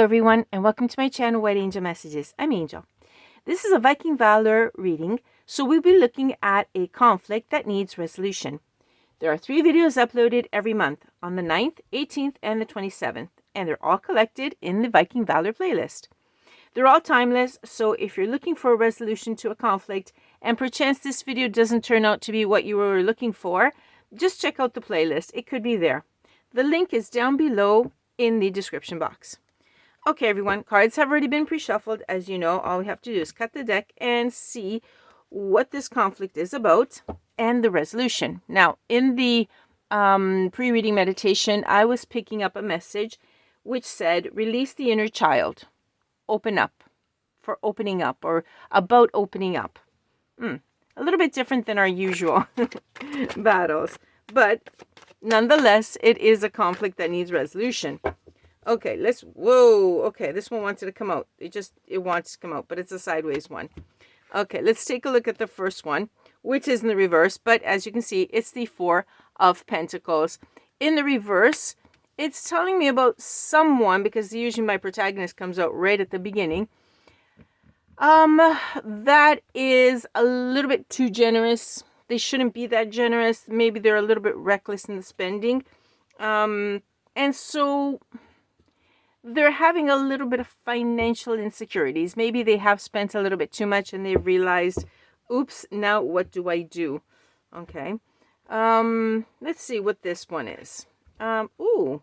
Hello everyone, and welcome to my channel, White Angel Messages. I'm Angel. This is a Viking Valor reading, so we'll be looking at a conflict that needs resolution. There are 3 videos uploaded every month on the 9th, 18th, and the 27th, and they're all collected in the Viking Valor playlist. They're all timeless, so if you're looking for a resolution to a conflict, and perchance this video doesn't turn out to be what you were looking for, just check out the playlist. It could be there. The link is down below in the description box. Okay, everyone, cards have already been pre-shuffled. As you know, all we have to do is cut the deck and see what this conflict is about and the resolution. Now, in the pre-reading meditation, I was picking up a message which said, release the inner child. Open up. For opening up, or about opening up. A little bit different than our usual battles. But nonetheless, it is a conflict that needs resolution. Okay, okay, this one wanted to come out. It wants to come out, but it's a sideways one. Okay, let's take a look at the first one, which is in the reverse, but as you can see, it's the 4 of Pentacles. In the reverse, it's telling me about someone, because usually my protagonist comes out right at the beginning, that is a little bit too generous. They shouldn't be that generous. Maybe they're a little bit reckless in the spending. And so they're having a little bit of financial insecurities. Maybe they have spent a little bit too much and they realized, oops, now what do I do? Okay. Let's see what this one is. Ooh.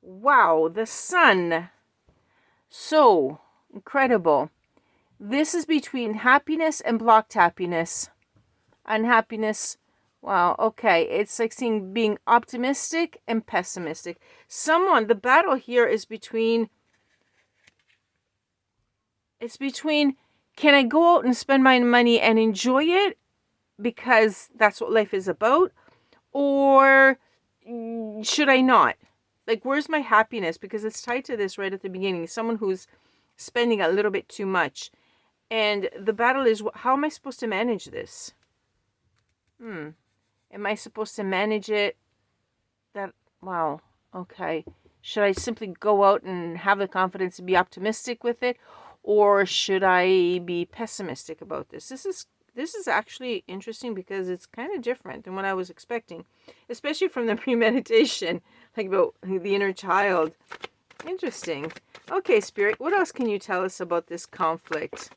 Wow, the Sun. So incredible. This is between happiness and blocked happiness. Unhappiness. Wow, okay, it's like seeing being optimistic and pessimistic. The battle here is between, can I go out and spend my money and enjoy it because that's what life is about? Or should I not? Like, where's my happiness? Because it's tied to this right at the beginning. Someone who's spending a little bit too much. And the battle is, how am I supposed to manage this? Am I supposed to manage it? Wow, okay. Should I simply go out and have the confidence to be optimistic with it? Or should I be pessimistic about this? This is actually interesting because it's kind of different than what I was expecting. Especially from the premeditation, like about the inner child. Interesting. Okay, Spirit, what else can you tell us about this conflict?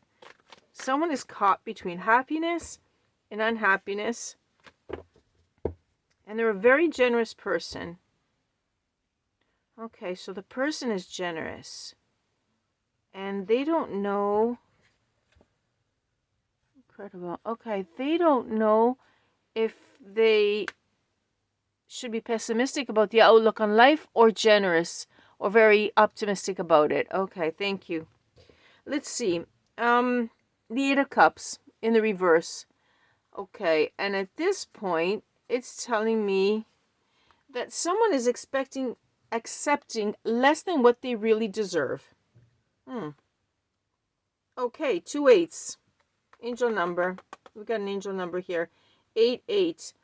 Someone is caught between happiness and unhappiness. And they're a very generous person. Okay, so the person is generous. And they don't know. Incredible. Okay, they don't know if they should be pessimistic about the outlook on life or generous or very optimistic about it. Okay, thank you. Let's see. The 8 of Cups in the reverse. Okay, and at this point, it's telling me that someone is accepting less than what they really deserve. Okay, 2 8s. Angel number. We've got an angel number here. 8 8.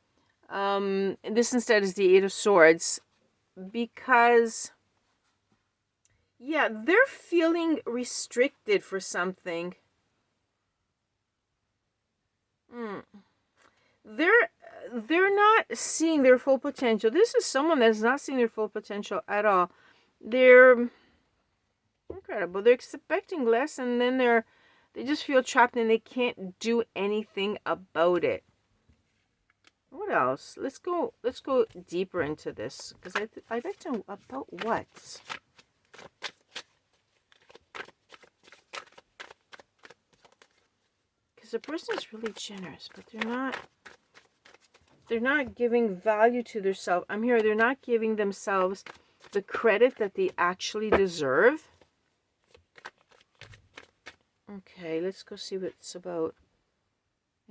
And this instead is the 8 of Swords. Because, yeah, they're feeling restricted for something. They're not seeing their full potential. This is someone that's not seeing their full potential at all. They're incredible. They're expecting less, and then they just feel trapped and they can't do anything about it. What else? Let's go deeper into this, because I'd like to know about what. Because the person is really generous, but they're not giving value to themselves. I'm here, they're not giving themselves the credit that they actually deserve. Okay, let's go see what it's about.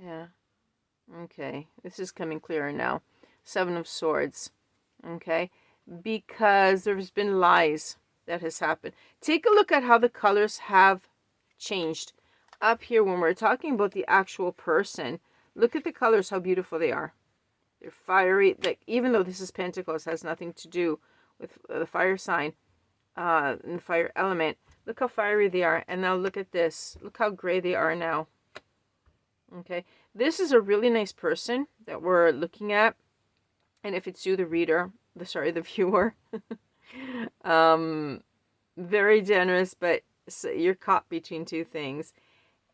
Yeah. Okay, this is coming clearer now. 7 of Swords. Okay, because there's been lies that has happened. Take a look at how the colors have changed. Up here, when we're talking about the actual person, look at the colors, how beautiful they are. They're fiery. Like, even though this is Pentacles, has nothing to do with the fire sign. in the fire element. Look how fiery they are. And now look at this. Look how gray they are now. Okay. This is a really nice person that we're looking at. And if it's you, the reader, the viewer, very generous, but you're caught between two things.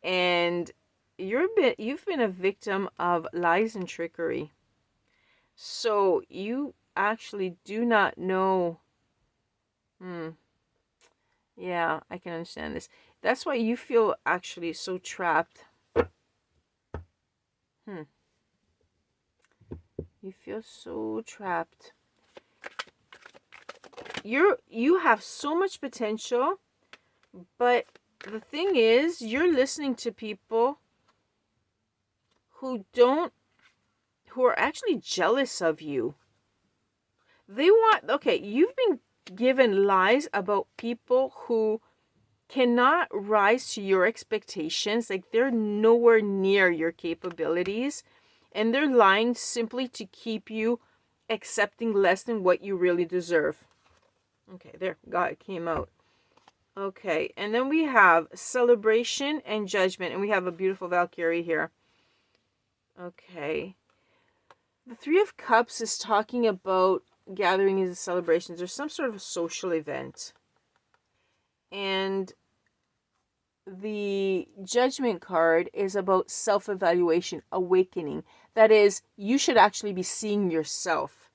And you've been a victim of lies and trickery. So you actually do not know. Yeah, I can understand this. That's why you feel actually so trapped. You feel so trapped. You have so much potential, but the thing is, you're listening to people who are actually jealous of you. You've been given lies about people who cannot rise to your expectations. Like, they're nowhere near your capabilities, and they're lying simply to keep you accepting less than what you really deserve. Okay, there, God, it came out. Okay, and then we have celebration and judgment, and we have a beautiful Valkyrie here. Okay. The Three of Cups is talking about gatherings and celebrations, or some sort of a social event. And the Judgment card is about self-evaluation, awakening. That is, you should actually be seeing yourself,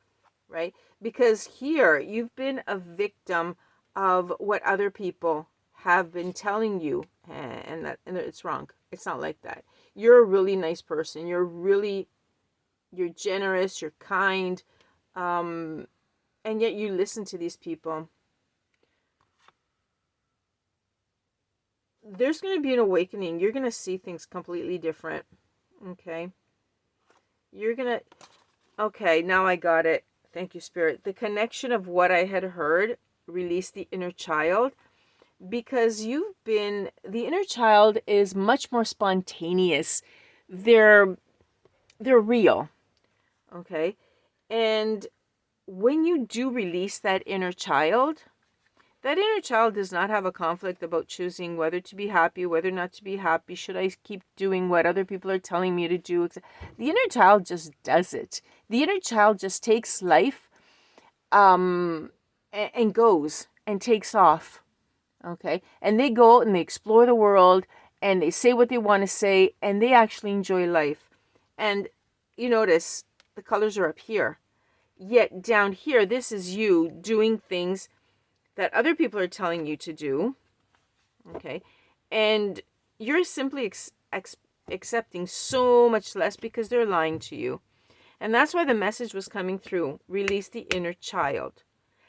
right? Because here, you've been a victim of what other people have been telling you, and it's wrong. It's not like that. You're a really nice person. You're generous, you're kind, and yet you listen to these people. There's going to be an awakening. You're going to see things completely different. Okay. Okay, now I got it. Thank you, Spirit. The connection of what I had heard, release the inner child, because the inner child is much more spontaneous. They're real. Okay. And when you do release that inner child does not have a conflict about choosing whether to be happy, whether not to be happy. Should I keep doing what other people are telling me to do? The inner child just does it. The inner child just takes life and goes and takes off. Okay? And they go and they explore the world and they say what they want to say and they actually enjoy life. And you notice the colors are up here. Yet down here, this is you doing things that other people are telling you to do, okay? And you're simply accepting so much less because they're lying to you. And that's why the message was coming through. Release the inner child.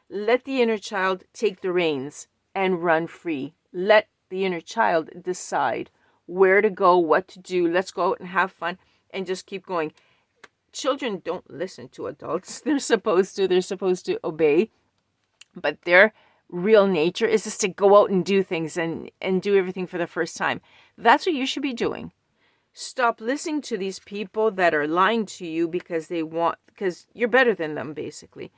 Let the inner child take the reins and run free. Let the inner child decide where to go, what to do. Let's go out and have fun and just keep going. Children don't listen to adults. They're supposed to obey, but their real nature is just to go out and do things and do everything for the first time. That's what you should be doing. Stop listening to these people that are lying to you because you're better than them, basically.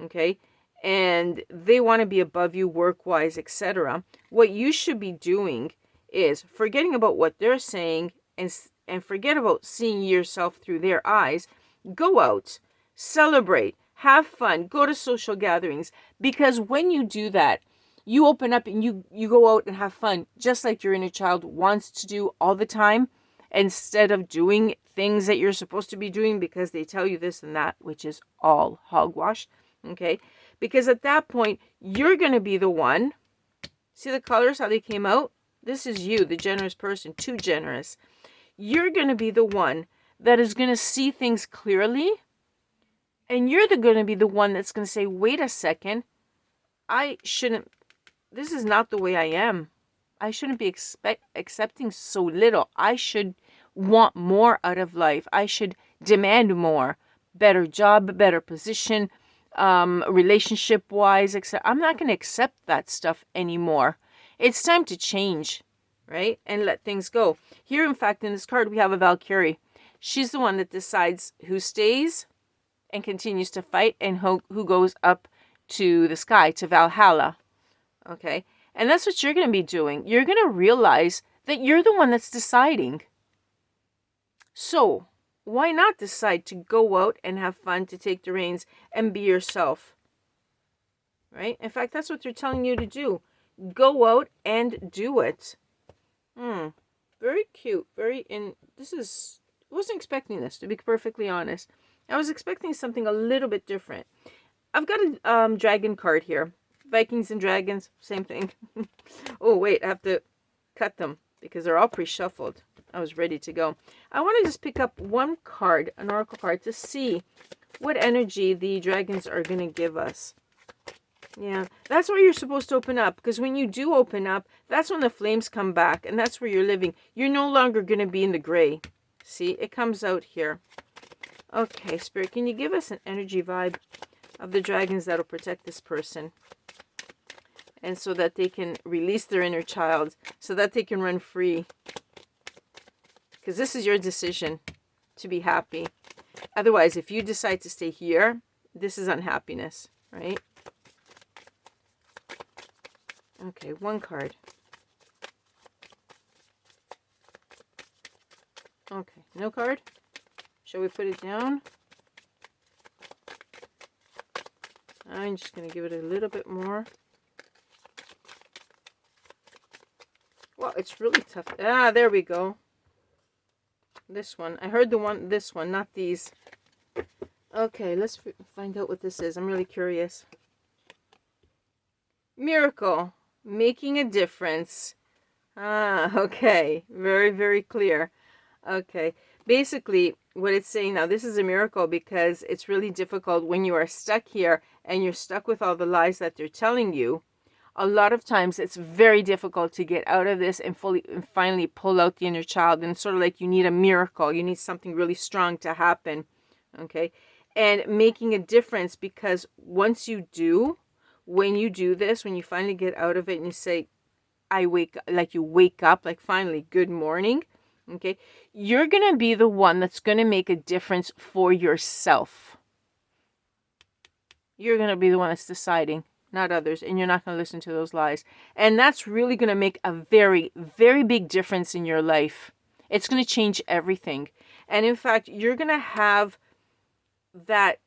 Okay? And they want to be above you work-wise, etc. What you should be doing is forgetting about what they're saying and forget about seeing yourself through their eyes. Go out, celebrate, have fun, go to social gatherings, because when you do that, you open up and you go out and have fun, just like your inner child wants to do all the time, instead of doing things that you're supposed to be doing because they tell you this and that, which is all hogwash, okay? Because at that point, you're going to be the one. See the colors, how they came out? This is you, the generous person, too generous. You're going to be the one that is going to see things clearly. And you're going to be the one that's going to say, wait a second, this is not the way I am. I shouldn't be accepting so little. I should want more out of life. I should demand more. Better job, better position, relationship-wise, etc. I'm not going to accept that stuff anymore. It's time to change, right? And let things go. Here, in fact, in this card, we have a Valkyrie. She's the one that decides who stays and continues to fight and who goes up to the sky, to Valhalla, Okay? And that's what you're going to be doing. You're going to realize that you're the one that's deciding. So, why not decide to go out and have fun, to take the reins and be yourself? Right? In fact, that's what they're telling you to do. Go out and do it. Very cute. I wasn't expecting this, to be perfectly honest. I was expecting something a little bit different. I've got a dragon card here. Vikings and dragons, same thing. Oh, wait, I have to cut them because they're all pre-shuffled. I was ready to go. I want to just pick up one card, an oracle card, to see what energy the dragons are going to give us. Yeah, that's where you're supposed to open up, because when you do open up, that's when the flames come back, and that's where you're living. You're no longer going to be in the gray. See, it comes out here. Okay, Spirit, can you give us an energy vibe of the dragons that'll protect this person? And so that they can release their inner child, so that they can run free. Because this is your decision to be happy. Otherwise, if you decide to stay here, this is unhappiness, right? Okay, one card. Okay, no card. Shall we put it down? I'm just going to give it a little bit more. Well, it's really tough. Ah, there we go. This one. I heard this one, not these. Okay, let's find out what this is. I'm really curious. Miracle. Making a difference. Ah, okay. Very, very clear. Okay. Basically, what it's saying now, this is a miracle because it's really difficult when you are stuck here and you're stuck with all the lies that they're telling you. A lot of times it's very difficult to get out of this and finally pull out the inner child. And it's sort of like you need a miracle. You need something really strong to happen. Okay. And making a difference, because once you do, when you do this, when you finally get out of it and you say, you wake up, like finally, good morning. Okay. You're going to be the one that's going to make a difference for yourself. You're going to be the one that's deciding, not others, and you're not going to listen to those lies. And that's really going to make a very, very big difference in your life. It's going to change everything. And in fact, you're going to have that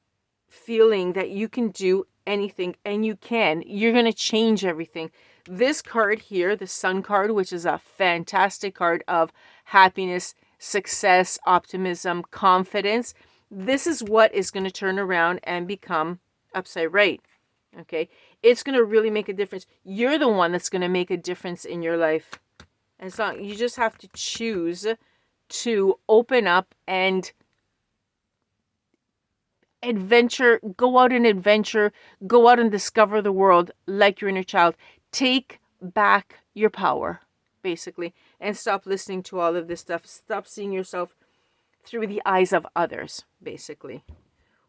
feeling that you can do anything, and you can. You're going to change everything. This card here, the Sun card, which is a fantastic card of happiness, success, optimism, confidence. This is what is going to turn around and become upside right. Okay, it's going to really make a difference. You're the one that's going to make a difference in your life. And so you just have to choose to open up and adventure, go out and adventure, go out and discover the world like your inner child. Take back your power, basically, and stop listening to all of this stuff. Stop seeing yourself through the eyes of others, basically.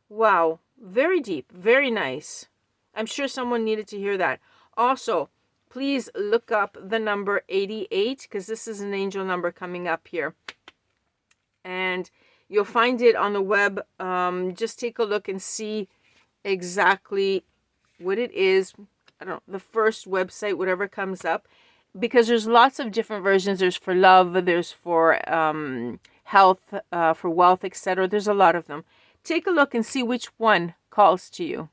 Wow, very deep, very nice. I'm sure someone needed to hear that. Also, please look up the number 88, because this is an angel number coming up here. And you'll find it on the web. Just take a look and see exactly what it is. I don't know, the first website, whatever comes up. Because there's lots of different versions. There's for love, there's for health, for wealth, etc. There's a lot of them. Take a look and see which one calls to you.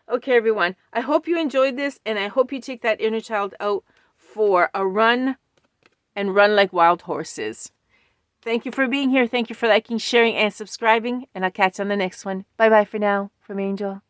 Okay, everyone. I hope you enjoyed this, and I hope you take that inner child out for a run and run like wild horses. Thank you for being here. Thank you for liking, sharing, and subscribing, and I'll catch you on the next one. Bye-bye for now from Angel.